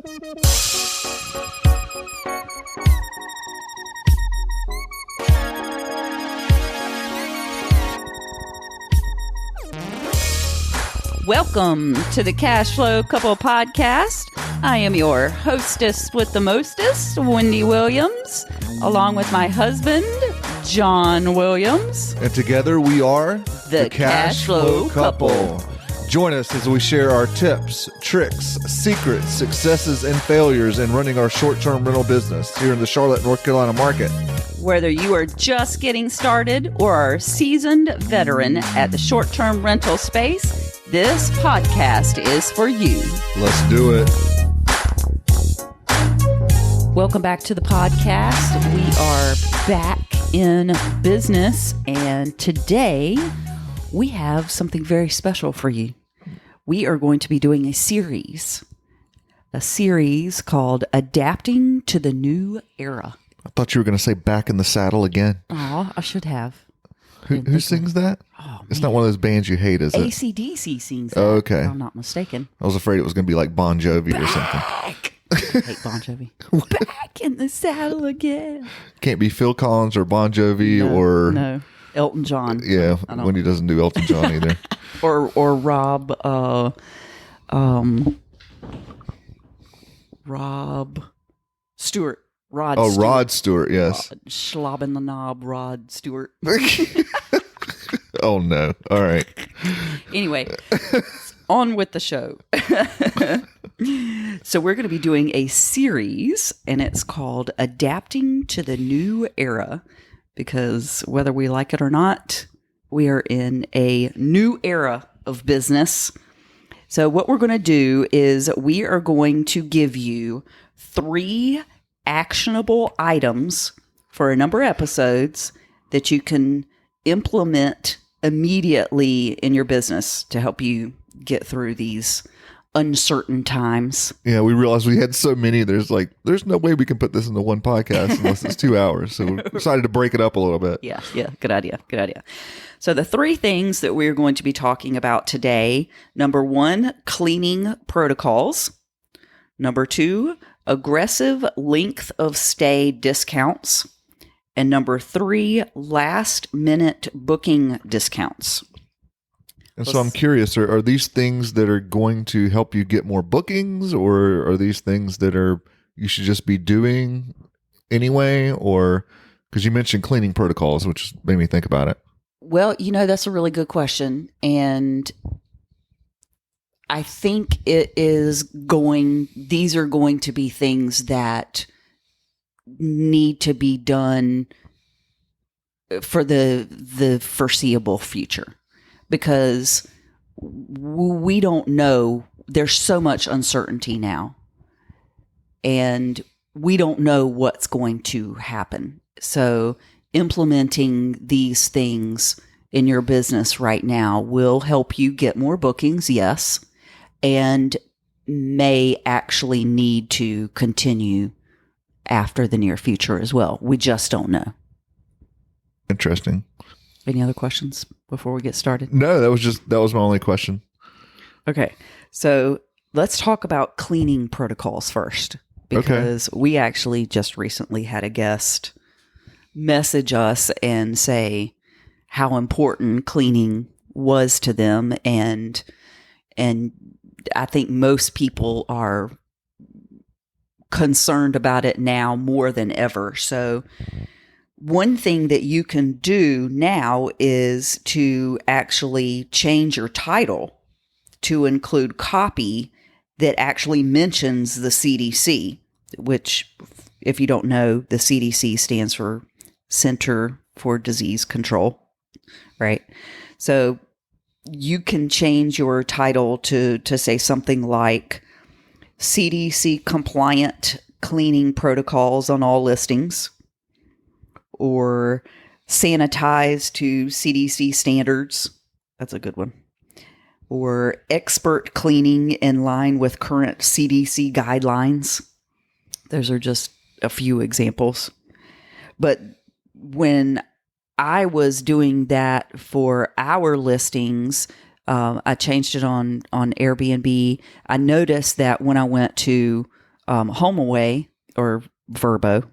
Welcome to the Cash Flow Couple Podcast. I am your hostess with the mostest, Wendy Williams, along with my husband, John Williams. And together we are the Cash Flow Couple. Join us as we share our tips, tricks, secrets, successes, and failures in running our short-term rental business here in the Charlotte, North Carolina market. Whether you are just getting started or are a seasoned veteran at the short-term rental space, this podcast is for you. Let's do it. Welcome back to the podcast. We are back in business, and today we have something very special for you. We are going to be doing a series called Adapting to the New Era. I thought you were going to say Back in the Saddle again. Oh, I should have. Who sings that? Oh, it's not one of those bands you hate, is it? AC/DC sings that, Oh, okay. if I'm not mistaken. I was afraid it was going to be like Bon Jovi or something. I hate Bon Jovi. Back in the saddle again. Can't be Phil Collins or Bon Jovi or... No, Elton John. Yeah, Wendy doesn't do Elton John either. or Rob Stewart. Rod Stewart. Rod Stewart, yes. Schlobbing the knob, Rod Stewart. Oh, no. All right. Anyway, on with the show. So we're going to be doing a series, and it's called Adapting to the New Era, because whether we like it or not, we are in a new era of business. So what we're going to do is we are going to give you 3 actionable items for a number of episodes that you can implement immediately in your business to help you get through these uncertain times. Yeah, we realized we had so many. There's no way we can put this into one podcast unless it's 2 hours. So we decided to break it up a little bit. Yeah. Good idea. So the 3 things that we're going to be talking about today: number 1, cleaning protocols. Number 2, aggressive length of stay discounts. And number 3, last minute booking discounts. And so I'm curious, are these things that are going to help you get more bookings, or are these things that you should just be doing anyway? Or because you mentioned cleaning protocols, which made me think about it. Well, that's a really good question. And I think these are going to be things that need to be done for the foreseeable future, because we don't know. There's so much uncertainty now, and we don't know what's going to happen. So implementing these things in your business right now will help you get more bookings, yes, and may actually need to continue after the near future as well. We just don't know. Interesting. Any other questions before we get started? No, that was my only question. Okay. So let's talk about cleaning protocols first, because we actually just recently had a guest message us and say how important cleaning was to them. And I think most people are concerned about it now more than ever. So one thing that you can do now is to actually change your title to include copy that actually mentions the CDC, which, if you don't know, the CDC stands for Center for Disease Control, right? So you can change your title to say something like CDC compliant cleaning protocols on all listings, or sanitize to CDC standards. That's a good one. Or expert cleaning in line with current CDC guidelines. Those are just a few examples. But when I was doing that for our listings, I changed it on Airbnb. I noticed that when I went to HomeAway or Verbo,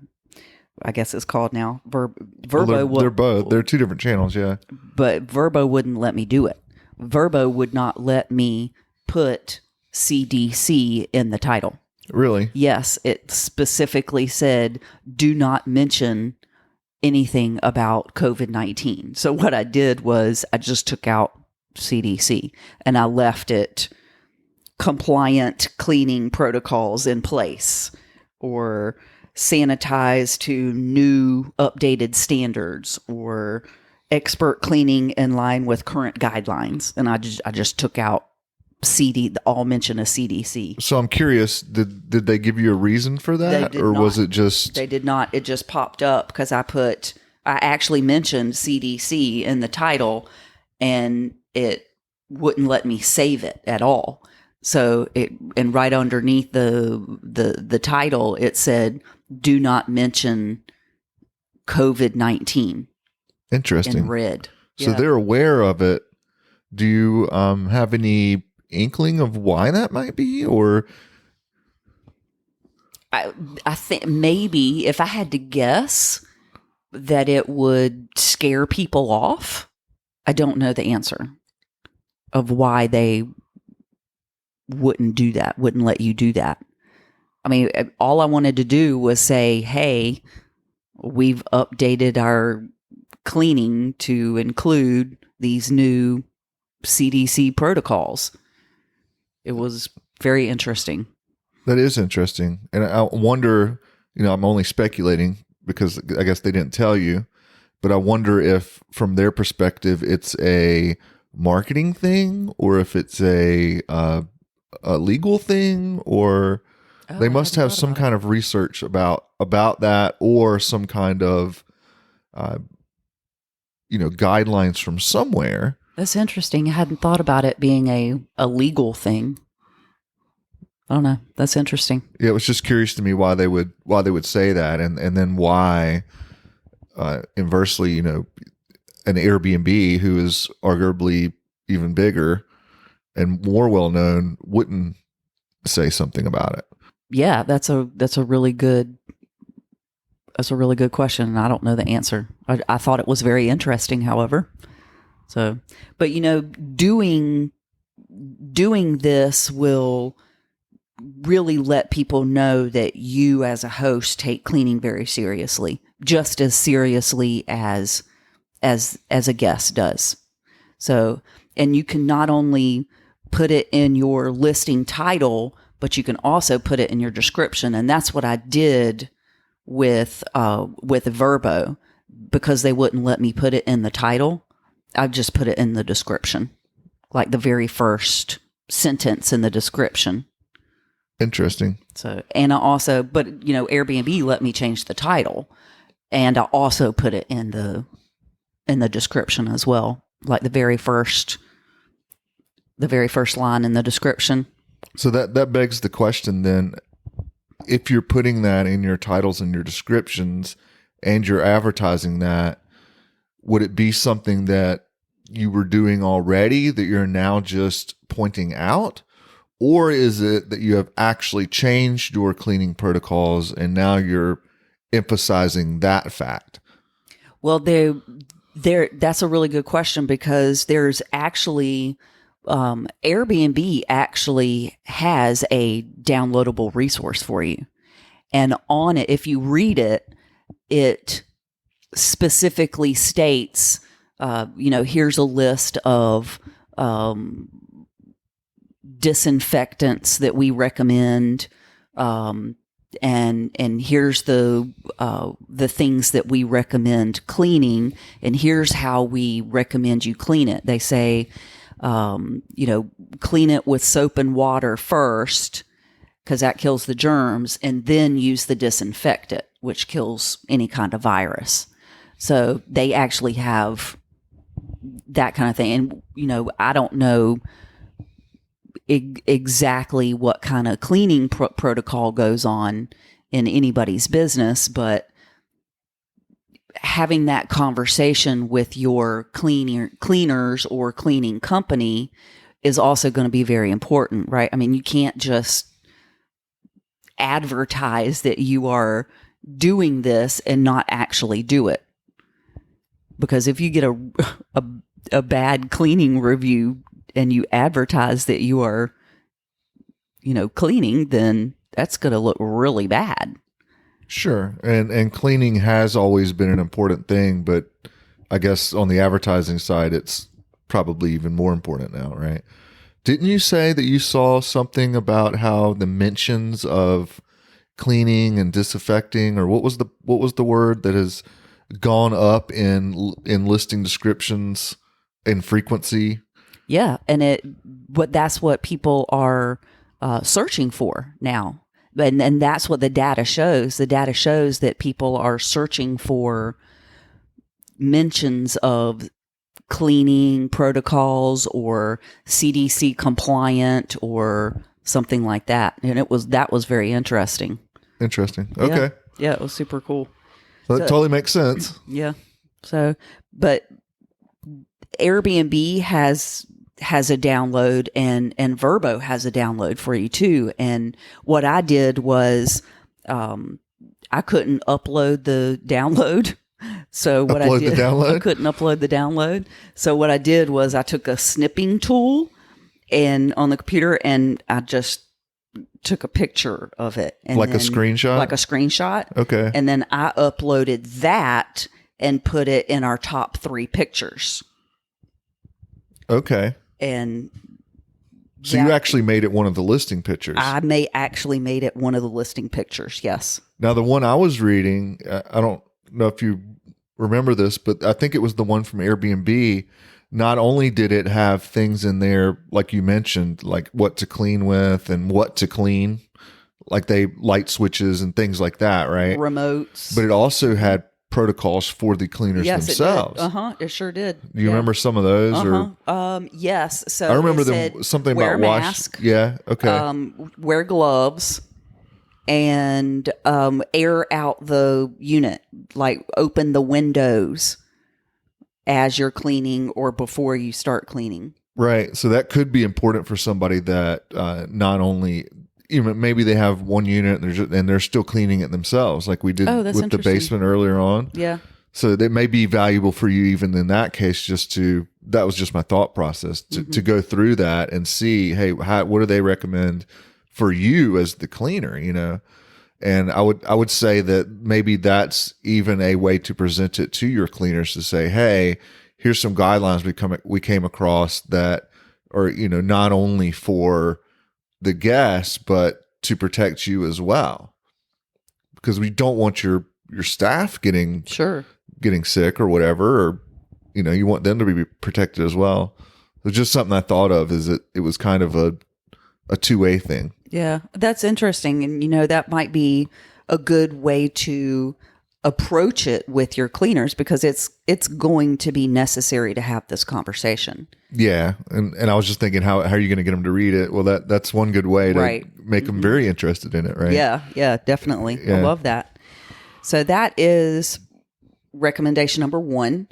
I guess it's called now. Verbo. They're both. They're two different channels, yeah. But Verbo wouldn't let me do it. Verbo would not let me put CDC in the title. Really? Yes, it specifically said, do not mention anything about COVID-19. So what I did was I just took out CDC and I left it compliant cleaning protocols in place, or sanitize to new updated standards, or expert cleaning in line with current guidelines. And I just took out all mention of CDC. So I'm curious, did they give you a reason for that, or not. Was it just? They did not. It just popped up because I actually mentioned CDC in the title, and it wouldn't let me save it at all. So and right underneath the title, it said, "Do not mention COVID-19." Interesting. In red. So they're aware of it. Do you have any inkling of why that might be, or? I think maybe if I had to guess that it would scare people off. I don't know the answer of why they wouldn't let you do that. I mean, all I wanted to do was say, hey, we've updated our cleaning to include these new CDC protocols. It was very interesting. That is interesting. And I wonder, I'm only speculating because I guess they didn't tell you, but I wonder if from their perspective, it's a marketing thing, or if it's a legal thing, or they must have some kind of research about that, or some kind of, guidelines from somewhere. That's interesting. I hadn't thought about it being a legal thing. I don't know. That's interesting. Yeah, it was just curious to me why they would say that, and then why, inversely, an Airbnb, who is arguably even bigger and more well known, wouldn't say something about it. Yeah, that's a really good question, and I don't know the answer. I thought it was very interesting, however. So, but doing this will really let people know that you as a host take cleaning very seriously, just as seriously as a guest does. So, and you can not only put it in your listing title, but you can also put it in your description. And that's what I did with Verbo, because they wouldn't let me put it in the title. I just put it in the description, like the very first sentence in the description. Interesting. So, and I also, but Airbnb let me change the title, and I also put it in the description as well, like the very first line in the description. So that begs the question then, if you're putting that in your titles and your descriptions and you're advertising that, would it be something that you were doing already that you're now just pointing out? Or is it that you have actually changed your cleaning protocols and now you're emphasizing that fact? Well, that's a really good question, because there's actually Airbnb actually has a downloadable resource for you. And on it, if you read it, it specifically states, here's a list of disinfectants that we recommend, and here's the things that we recommend cleaning, and here's how we recommend you clean it. They say, clean it with soap and water first, because that kills the germs, and then use the disinfectant, which kills any kind of virus. So they actually have that kind of thing. And, I don't know exactly what kind of cleaning protocol goes on in anybody's business, but having that conversation with your cleaners or cleaning company is also going to be very important, right? I mean, you can't just advertise that you are doing this and not actually do it. Because if you get a bad cleaning review and you advertise that you are, cleaning, then that's going to look really bad. Sure. And cleaning has always been an important thing, but I guess on the advertising side, it's probably even more important now, right? Didn't you say that you saw something about how the mentions of cleaning and disinfecting, or what was the word that has gone up in listing descriptions in frequency? Yeah, and that's what people are searching for now, and that's what the data shows. The data shows that people are searching for mentions of cleaning protocols or CDC compliant or something like that, and that was very interesting. Interesting. Okay. Yeah, it was super cool. So that totally makes sense. Yeah. So, but Airbnb has a download, and Vrbo has a download for you too. And what I did was, I couldn't upload the download. So what I did, I couldn't upload the download. So what I did was I took a snipping tool and on the computer, and I just took a picture of it. And like a screenshot? Like a screenshot. Okay. And then I uploaded that and put it in our top 3 pictures. Okay. And so you actually made it one of the listing pictures. I actually made it one of the listing pictures. Yes. Now the one I was reading, I don't know if you remember this, but I think it was the one from Airbnb. Not only did it have things in there, like you mentioned, like what to clean with and what to clean, like light switches and things like that, right? Remotes. But it also had protocols for the cleaners themselves. It sure did. Do you remember some of those? Or? Yes. So I remember something wear about a mask. Yeah. Okay. Wear gloves. And air out the unit, like open the windows as you're cleaning or before you start cleaning. Right. So that could be important for somebody that not only, maybe they have one unit and they're still cleaning it themselves, like we did with the basement earlier on. Yeah. So that may be valuable for you even in that case, that was just my thought process, to go through that and see, hey, what do they recommend for you as the cleaner, And I would say that maybe that's even a way to present it to your cleaners, to say, hey, here's some guidelines we came across that are, not only for the guests, but to protect you as well. Because we don't want your staff getting sick or whatever, or, you want them to be protected as well. So just something I thought of is it was kind of a two-way thing. Yeah, that's interesting. And, that might be a good way to approach it with your cleaners, because it's going to be necessary to have this conversation. Yeah. And I was just thinking, how are you going to get them to read it? Well, that's one good way to make them very interested in it, right? Yeah, definitely. Yeah. I love that. So that is recommendation number 1.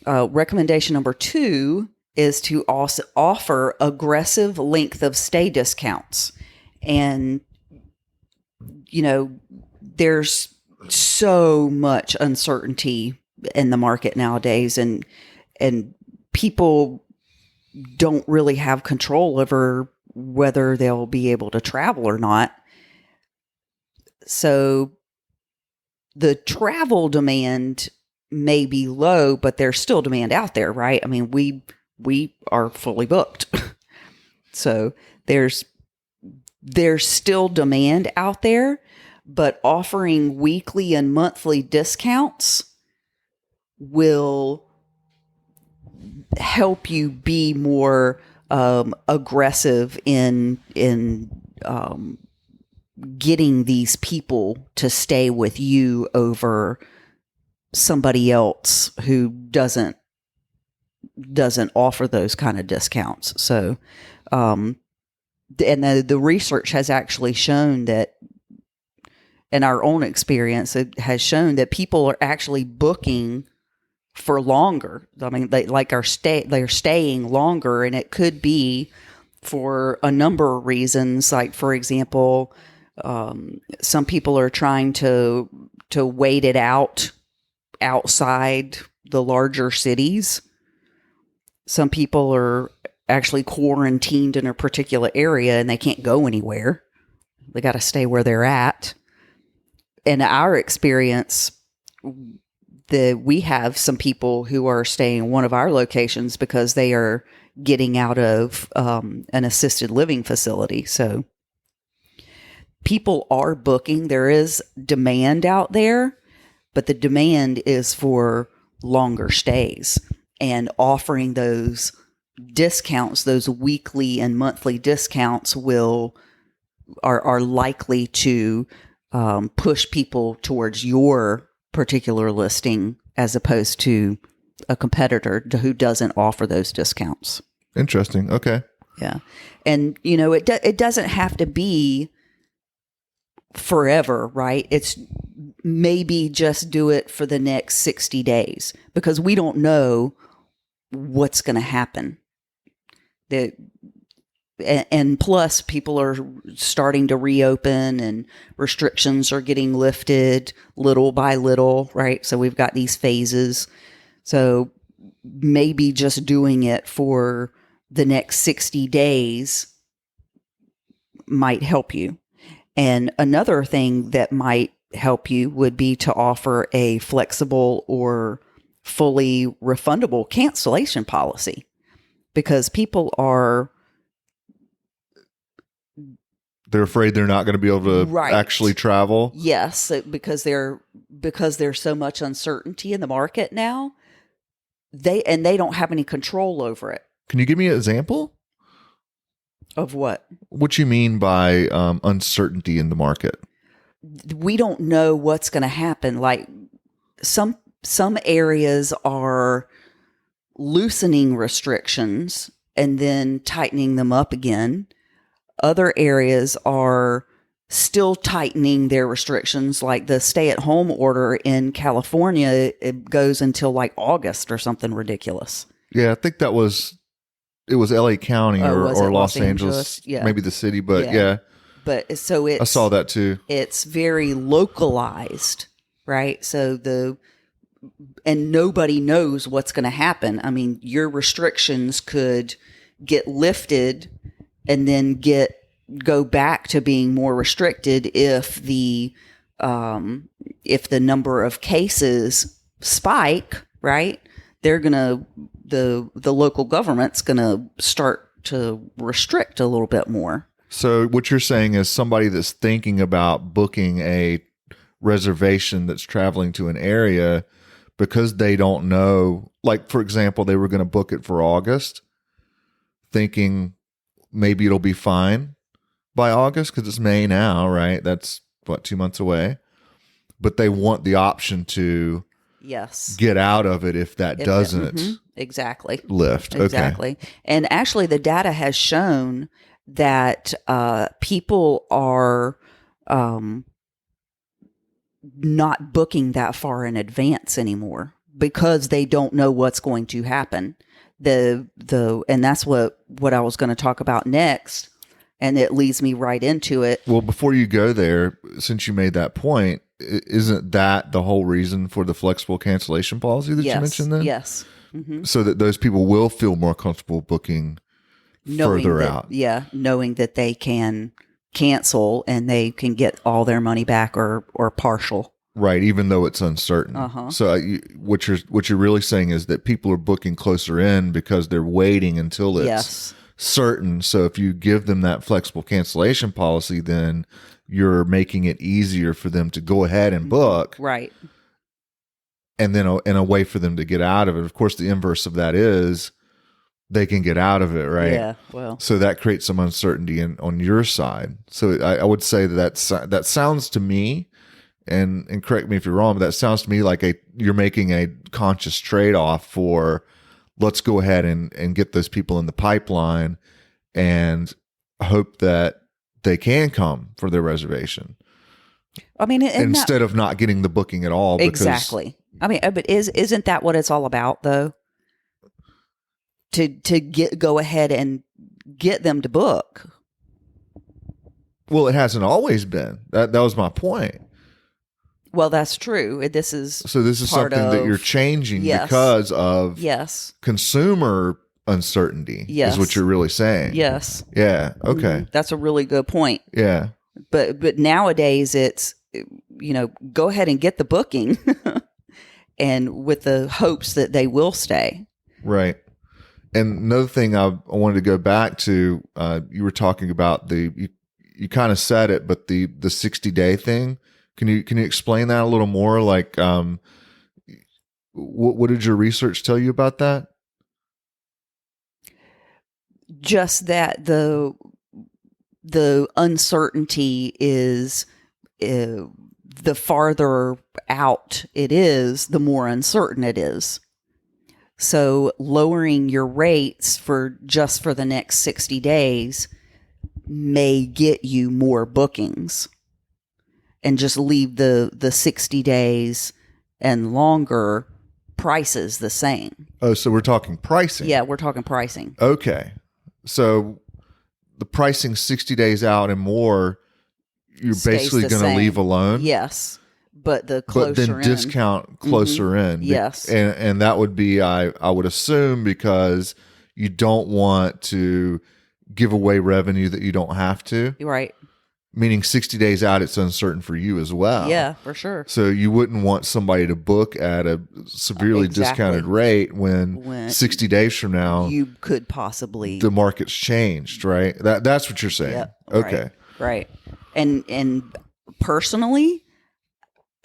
Recommendation number 2 is to also offer aggressive length of stay discounts. And, there's so much uncertainty in the market nowadays, and people don't really have control over whether they'll be able to travel or not. So the travel demand may be low, but there's still demand out there, right? I mean, we are fully booked. So there's still demand out there, but offering weekly and monthly discounts will help you be more aggressive in getting these people to stay with you over somebody else who doesn't offer those kind of discounts. So, and the research has actually shown that, in our own experience, it has shown that people are actually booking for longer. I mean, they're staying longer, and it could be for a number of reasons. Like, for example, Some people are trying to wait it out outside the larger cities. Some people are actually quarantined in a particular area and they can't go anywhere. They got to stay where they're at. In our experience, we have some people who are staying in one of our locations because they are getting out of an assisted living facility. So people are booking. There is demand out there, but the demand is for longer stays, and offering those discounts, those weekly and monthly discounts are likely to push people towards your particular listing as opposed to a competitor who doesn't offer those discounts. Interesting. Okay. Yeah. And, it doesn't have to be forever, right? It's maybe just do it for the next 60 days because we don't know what's going to happen. And plus, people are starting to reopen and restrictions are getting lifted little by little, right? So we've got these phases. So maybe just doing it for the next 60 days might help you. And another thing that might help you would be to offer a flexible or fully refundable cancellation policy, because people are... They're afraid they're not going to be able to actually travel. Yes, because there's so much uncertainty in the market now. They don't have any control over it. Can you give me an example of what? What you mean by uncertainty in the market? We don't know what's going to happen. Like some areas are loosening restrictions and then tightening them up again. Other areas are still tightening their restrictions, like the stay-at-home order in California. It goes until like August or something ridiculous. Yeah, I think it was LA County or Los Angeles, yeah. Maybe the city, but yeah. But so I saw that too. It's very localized, right? So and nobody knows what's going to happen. I mean, your restrictions could get lifted and then go back to being more restricted if the number of cases spike, right? They're gonna the local government's gonna start to restrict a little bit more. So what you're saying is somebody that's thinking about booking a reservation that's traveling to an area, because they don't know, like for example, they were going to book it for August, thinking maybe it'll be fine by August because it's May now, right? That's 2 months away. But they want the option to get out of it if doesn't exactly lift. Exactly. Okay. And actually the data has shown that people are not booking that far in advance anymore because they don't know what's going to happen. And that's what I was going to talk about next, and it leads me right into it. Well, before you go there, since you made that point, isn't that the whole reason for the flexible cancellation policy that you mentioned then? Yes. Mm-hmm. So that those people will feel more comfortable booking further out. Yeah, knowing that they can cancel and they can get all their money back or partial. Right, even though it's uncertain. Uh-huh. So what you're really saying is that people are booking closer in because they're waiting until it's certain. So if you give them that flexible cancellation policy, then you're making it easier for them to go ahead and book. Right. And then a way for them to get out of it. Of course, the inverse of that is they can get out of it, right? Yeah, well. So that creates some uncertainty on your side. So I would say that sounds to me, and correct me if you're wrong, but that sounds to me like you're making a conscious trade-off for let's go ahead and get those people in the pipeline and hope that they can come for their reservation. I mean, instead of not getting the booking at all. Exactly. I mean, but isn't that what it's all about, though? To go ahead and get them to book. Well, it hasn't always been. That was my point. Well, that's true. This is something that you're changing because of consumer uncertainty is what you're really saying. Yes. Yeah. Okay. That's a really good point. Yeah. But nowadays it's, go ahead and get the booking and with the hopes that they will stay. Right. And another thing I wanted to go back to, you were talking about you kind of said it, but the 60-day thing. Can you explain that a little more? Like, what did your research tell you about that? Just that the uncertainty is the farther out it is, the more uncertain it is. So lowering your rates for the next 60 days may get you more bookings. And just leave the 60 days and longer prices the same. Oh, so we're talking pricing. Yeah, we're talking pricing. Okay. So the pricing 60 days out and more, you're basically going to leave alone? Yes. But then discount closer in. Yes. And that would be, I would assume, because you don't want to give away revenue that you don't have to. Right. Meaning 60 days out, it's uncertain for you as well. Yeah, for sure. So you wouldn't want somebody to book at a severely discounted rate when 60 days from now, you could possibly, the market's changed, right? That's what you're saying. Yep, okay. Right. And personally,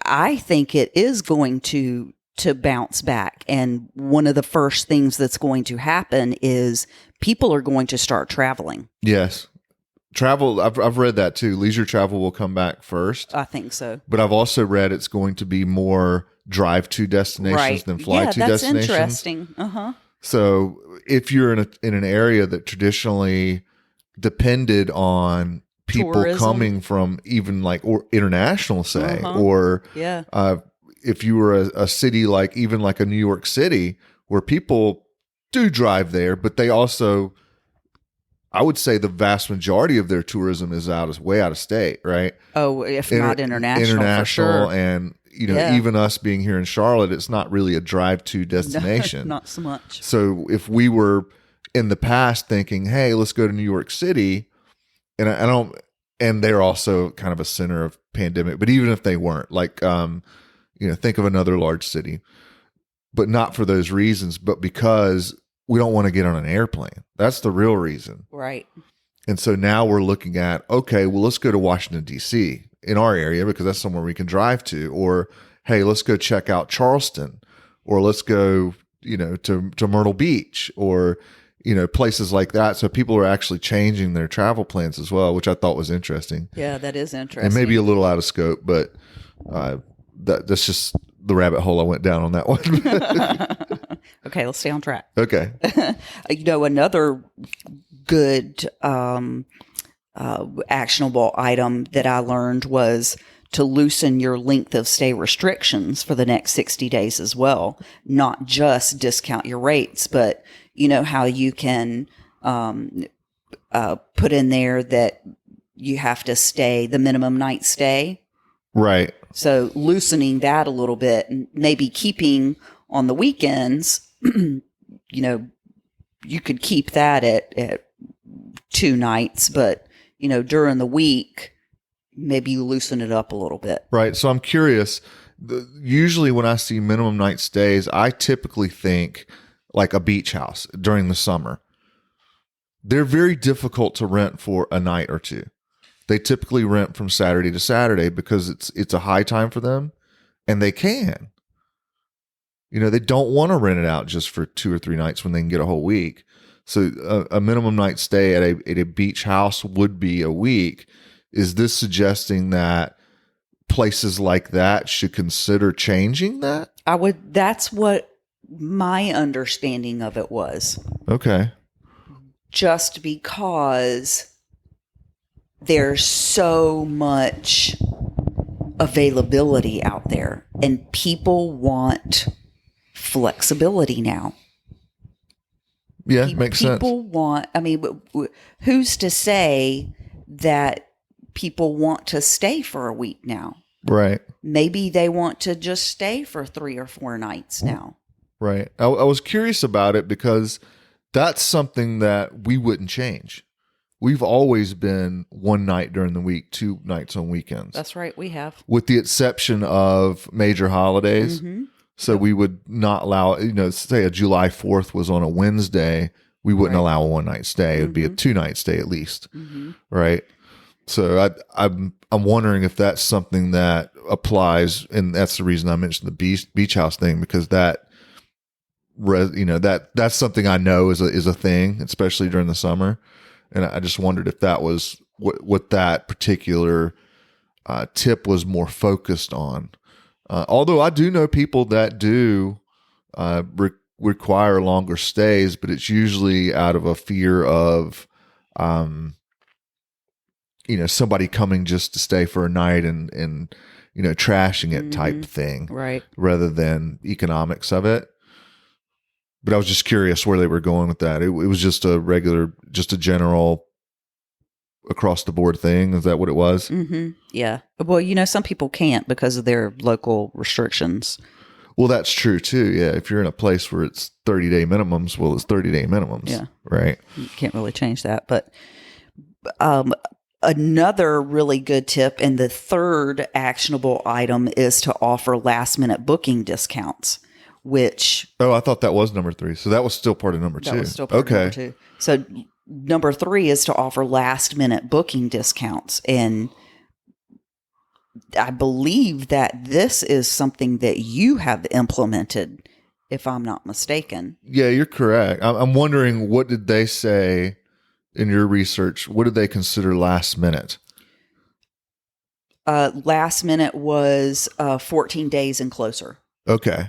I think it is going to bounce back. And one of the first things that's going to happen is people are going to start traveling. Yes. Travel, I've read that too. Leisure travel will come back first. I think so. But I've also read it's going to be more drive to destinations than fly to destinations. That's interesting. Uh-huh. So if you're in an area that traditionally depended on people tourism, coming from even like or international, say, or if you were a city like even like a New York City where people do drive there, but they also, I would say the vast majority of their tourism is way out of state, right? Oh, if not international, for sure. And even us being here in Charlotte, it's not really a drive to destination. No, not so much. So if we were in the past thinking, hey, let's go to New York City, and they're also kind of a center of pandemic, but even if they weren't, like, think of another large city, but not for those reasons, but because we don't want to get on an airplane. That's the real reason. Right. And so now we're looking at, okay, well, let's go to Washington, D.C. in our area because that's somewhere we can drive to. Or, hey, let's go check out Charleston. Or let's go, to Myrtle Beach or, places like that. So people are actually changing their travel plans as well, which I thought was interesting. Yeah, that is interesting. And maybe a little out of scope, but that's just the rabbit hole I went down on that one. Okay, let's stay on track. Okay. Another good actionable item that I learned was to loosen your length of stay restrictions for the next 60 days as well. Not just discount your rates, but how you can put in there that you have to stay the minimum night stay. Right. So loosening that a little bit and maybe keeping on the weekends, you could keep that at 2 nights, but, during the week, maybe you loosen it up a little bit. Right. So I'm curious, usually when I see minimum night stays, I typically think like a beach house during the summer. They're very difficult to rent for a night or two. They typically rent from Saturday to Saturday because it's a high time for them, and they can. They don't want to rent it out just for 2 or 3 nights when they can get a whole week. So a minimum night stay at a beach house would be a week. Is this suggesting that places like that should consider changing that? That's what my understanding of it was. Okay. Just because there's so much availability out there and people want flexibility now. Yeah, makes sense. People want, who's to say that people want to stay for a week now. Right. Maybe they want to just stay for 3 or 4 nights now. Right. I was curious about it because that's something that we wouldn't change. We've always been 1 night during the week, 2 nights on weekends. That's right. We have. With the exception of major holidays. Mm-hmm. So we would not allow, say a July 4th was on a Wednesday, we wouldn't allow a 1-night stay. It would be a 2-night stay at least. Right. So I'm wondering if that's something that applies. And that's the reason I mentioned the beach house thing, because that's something I know is a thing, especially during the summer. And I just wondered if that was what that particular tip was more focused on. Although I do know people that do require longer stays, but it's usually out of a fear of, somebody coming just to stay for a night and trashing it type thing, right? Rather than economics of it. But I was just curious where they were going with that. It was just a general across the board thing. Is that what it was? Mm-hmm. Yeah. Well, some people can't because of their local restrictions. Well, that's true too. Yeah. If you're in a place where it's 30-day minimums, well, it's 30-day minimums. Yeah. Right. You can't really change that. But another really good tip, and the third actionable item, is to offer last-minute booking discounts. I thought that was number 3. So that was still part of number 2. That was still part of number 2. So number 3 is to offer last minute booking discounts. And I believe that this is something that you have implemented, if I'm not mistaken. Yeah, you're correct. I'm wondering, what did they say in your research? What did they consider last minute? Last minute was 14 days and closer. Okay.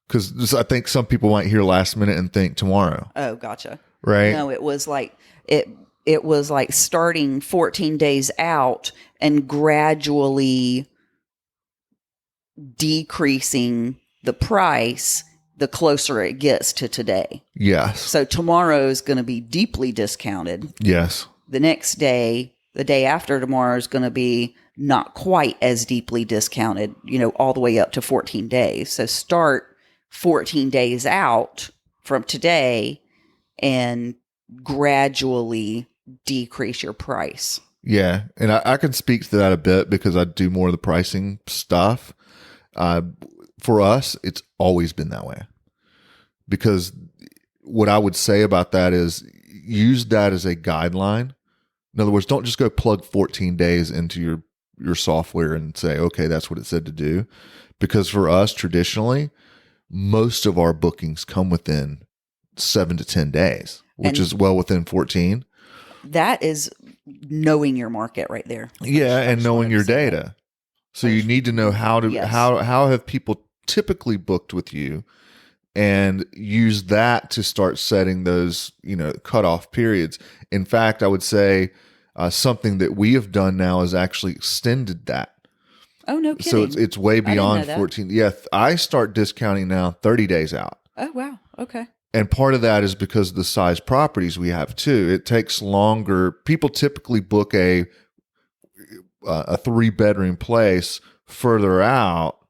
Because I think some people might hear last minute and think tomorrow. Oh, gotcha. Right. No, it was like it was like starting 14 days out and gradually decreasing the price the closer it gets to today. Yes. So tomorrow is going to be deeply discounted. Yes. The next day, the day after tomorrow, is going to be not quite as deeply discounted, all the way up to 14 days. So start 14 days out from today and gradually decrease your price. Yeah. And I can speak to that a bit because I do more of the pricing stuff. For us, it's always been that way. Because what I would say about that is use that as a guideline. In other words, don't just go plug 14 days into your software and say, okay, that's what it said to do. Because for us, traditionally, most of our bookings come within 7 to 10 days, which is well within 14. That is knowing your market right there. Yeah, and knowing your data. So you need to know how have people typically booked with you, and use that to start setting those, cutoff periods. In fact, I would say something that we have done now is actually extended that. Oh, no kidding. So it's way beyond 14. Yeah, I start discounting now 30 days out. Oh, wow. Okay. And part of that is because of the size properties we have too. It takes longer. People typically book a 3-bedroom place further out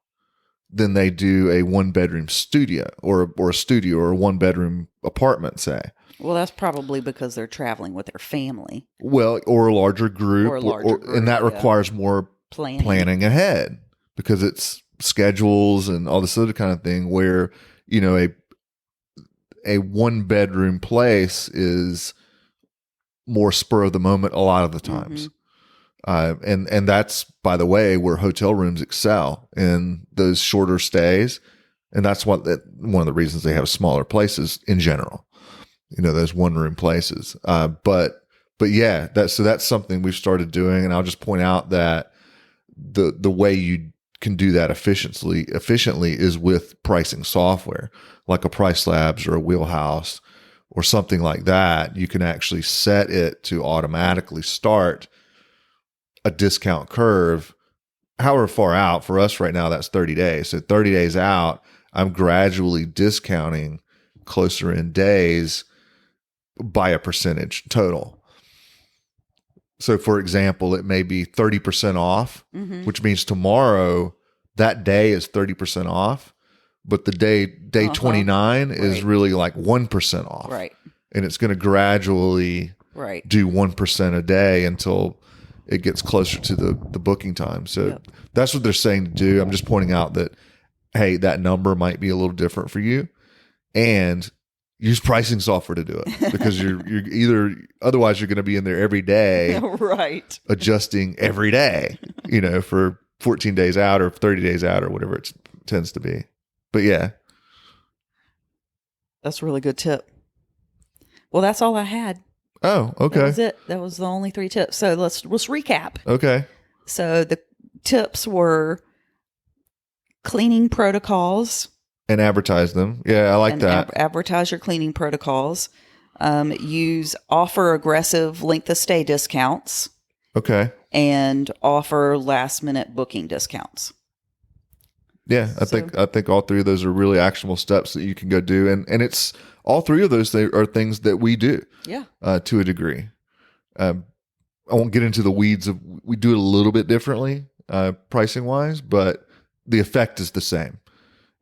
than they do a 1-bedroom studio or a studio or a 1-bedroom apartment, say. Well, that's probably because they're traveling with their family. Well, or a larger group. And that requires more planning ahead because it's schedules and all this other kind of thing where, a 1-bedroom place is more spur of the moment a lot of the times. And that's, by the way, where hotel rooms excel in those shorter stays. And that's one of the reasons they have smaller places in general, those 1-room places. But yeah, that's something we've started doing. And I'll just point out that the way you can do that efficiently is with pricing software like a Price Labs or a Wheelhouse or something like that. You can actually set it to automatically start a discount curve however far out. For us right now, that's 30 days. So 30 days out, I'm gradually discounting closer in days by a percentage total. So for example, it may be 30% off, which means tomorrow that day is 30% off, but the day 29 is really like 1% off. Right. And it's going to gradually do 1% a day until it gets closer to the booking time. So that's what they're saying to do. I'm just pointing out that, hey, that number might be a little different for you, and use pricing software to do it, because otherwise you're going to be in there every day, right, adjusting every day, for 14 days out or 30 days out or whatever it tends to be. But yeah, that's a really good tip. Well, that's all I had. Oh, okay. That was it. That was the only 3 tips. So let's recap. Okay. So the tips were cleaning protocols. And advertise them. Yeah, I like that. Advertise your cleaning protocols. Offer aggressive length of stay discounts. Okay. And offer last minute booking discounts. Yeah, I think all 3 of those are really actionable steps that you can go do, and it's all 3 of those are things that we do. Yeah. To a degree. I won't get into the weeds of, we do it a little bit differently, pricing wise, but the effect is the same.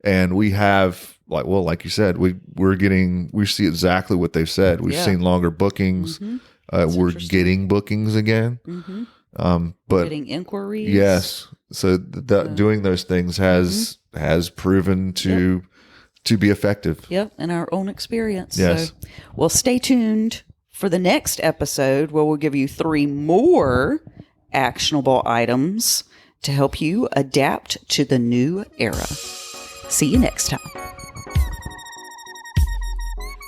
And we have, like you said, we see exactly what they've said. We've seen longer bookings. We're getting bookings again. But getting inquiries. Yes. So doing those things has proven to be effective. Yep. In our own experience. Yes. So, well, stay tuned for the next episode, where we'll give you 3 more actionable items to help you adapt to the new era. See you next time.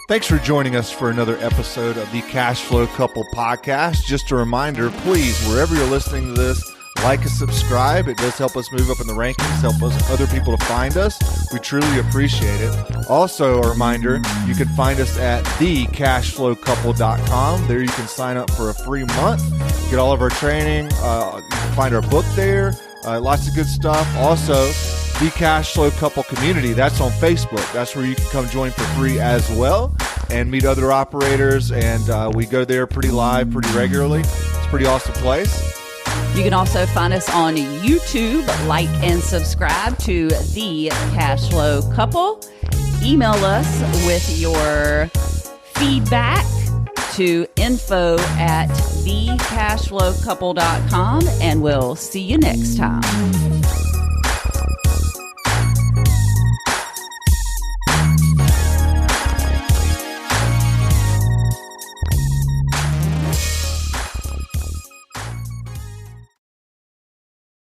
Thanks for joining us for another episode of the Cash Flow Couple podcast. Just a reminder, please, wherever you're listening to this, like and subscribe. It does help us move up in the rankings, help other people to find us. We truly appreciate it. Also, a reminder, you can find us at thecashflowcouple.com. There you can sign up for a free month, get all of our training. You can find our book there. Lots of good stuff. Also, the Cash Flow Couple community, that's on Facebook. That's where you can come join for free as well and meet other operators. And we go there pretty regularly. It's a pretty awesome place. You can also find us on YouTube. Like and subscribe to The Cash Flow Couple. Email us with your feedback to info@thecashflowcouple.com, and we'll see you next time.